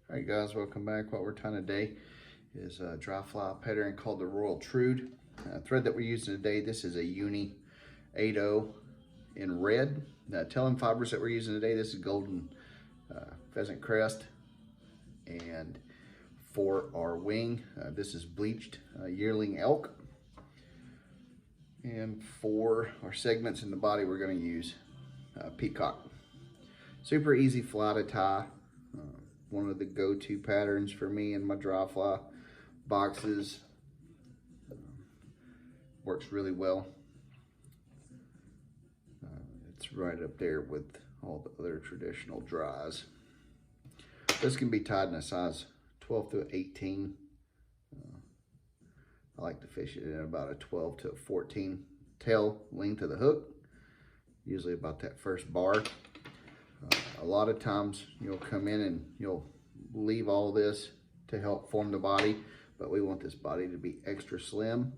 Alright guys, welcome back. What we're tying today is a dry fly pattern called the Royal Trude. Thread that we're using today, this is a Uni 8.0 in red. Telling fibers that we're using today, this is golden pheasant crest. And for our wing, this is bleached yearling elk. And for our segments in the body, we're going to use peacock. Super easy fly to tie. One of the go-to patterns for me in my dry fly boxes. Works really well. It's right up there with all the other traditional dries. This can be tied in a size 12 to 18. I like to fish it in about a 12 to 14 tail length of the hook, usually about that first bar. A lot of times you'll come in and you'll leave all this to help form the body, but we want this body to be extra slim,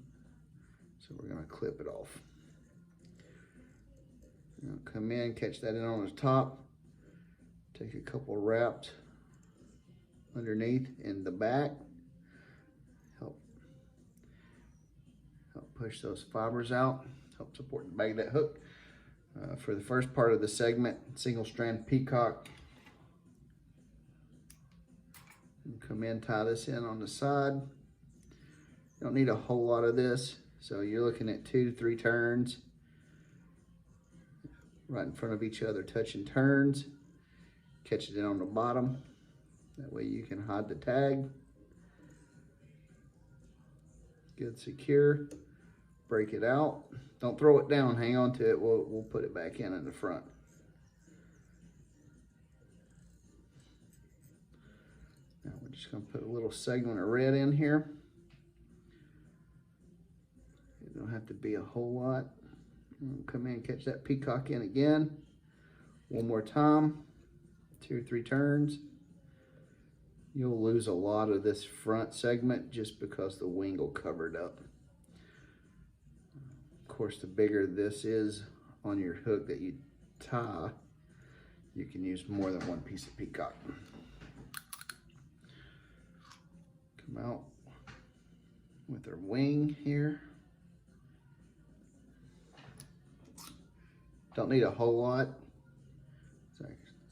so we're going to clip it off. Come in, catch that in on the top, take a couple wraps underneath in the back, help push those fibers out, help support the bag of that hook. For the first part of the segment, single strand peacock. And come in, tie this in on the side. You don't need a whole lot of this, so you're looking at 2 to 3 turns right in front of each other, touching turns. Catch it in on the bottom, that way you can hide the tag. Good, secure. Break it out. Don't throw it down, hang on to it. We'll put it back in the front. Now we're just going to put a little segment of red in here. It don't have to be a whole lot. Come in, catch that peacock in again. One more time, 2 or 3 turns. You'll lose a lot of this front segment just because the wing will cover it up. Of course, the bigger this is on your hook that you tie, you can use more than one piece of peacock. Come out with our wing here. Don't need a whole lot.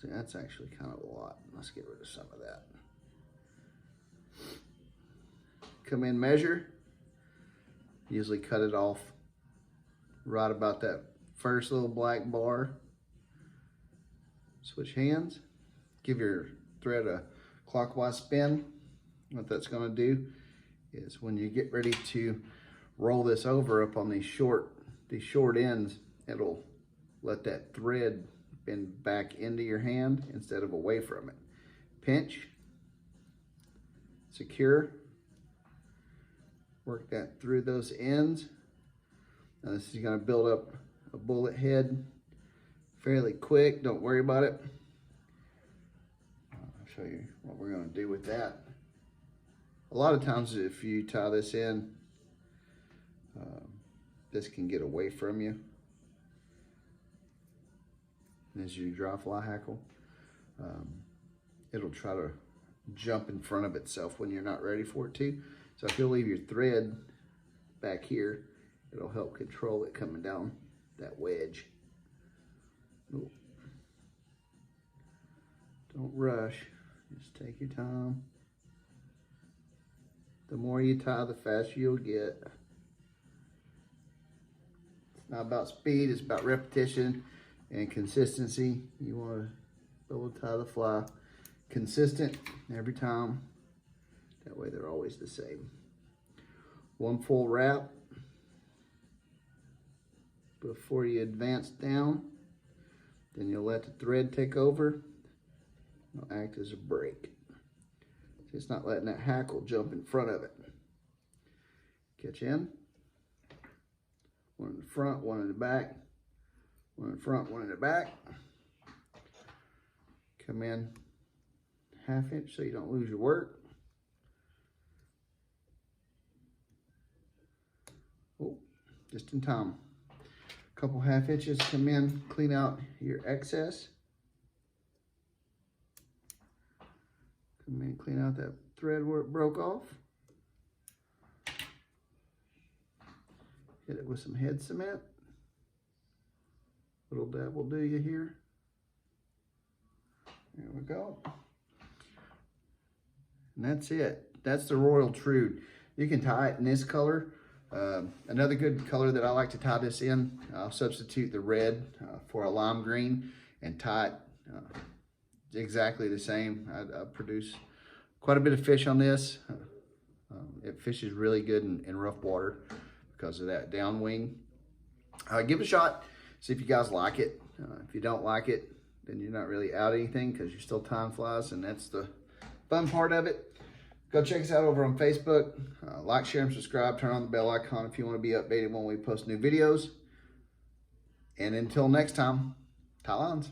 That's actually kind of a lot. Let's get rid of some of that. Come in, measure. Usually cut it off right about that first little black bar. Switch hands. Give your thread a clockwise spin. What that's going to do is when you get ready to roll this over up on these short ends, it'll let that thread bend back into your hand instead of away from it. Pinch, secure, work that through those ends. Now this is going to build up a bullet head fairly quick. Don't worry about it. I'll show you what we're going to do with that. A lot of times if you tie this in, this can get away from you as you dry fly hackle. It'll try to jump in front of itself when you're not ready for it to. So if you'll leave your thread back here, it'll help control it coming down that wedge. Ooh. Don't rush, just take your time. The more you tie, the faster you'll get. It's not about speed, it's about repetition and consistency. You want to be able to tie the fly consistent every time. That way they're always the same. One full wrap before you advance down. Then you'll let the thread take over. It'll act as a brake. It's not letting that hackle jump in front of it. Catch in. One in the front, one in the back. One in the front, one in the back. Come in 1/2 inch so you don't lose your work. Oh, just in time. A couple 1/2 inches, come in, clean out your excess. Come in and clean out that thread where it broke off. Hit it with some head cement. Little dab will do you here. There we go. And that's it. That's the Royal Trude. You can tie it in this color. Another good color that I like to tie this in, I'll substitute the red for a lime green and tie it exactly the same. I produce quite a bit of fish on this. It fishes really good in rough water because of that downwing. Give it a shot. See if you guys like it. If you don't like it, then you're not really out anything because you're still tying flies, and that's the fun part of it. Go check us out over on Facebook. Like, share, and subscribe. Turn on the bell icon if you want to be updated when we post new videos. And until next time, tie lines.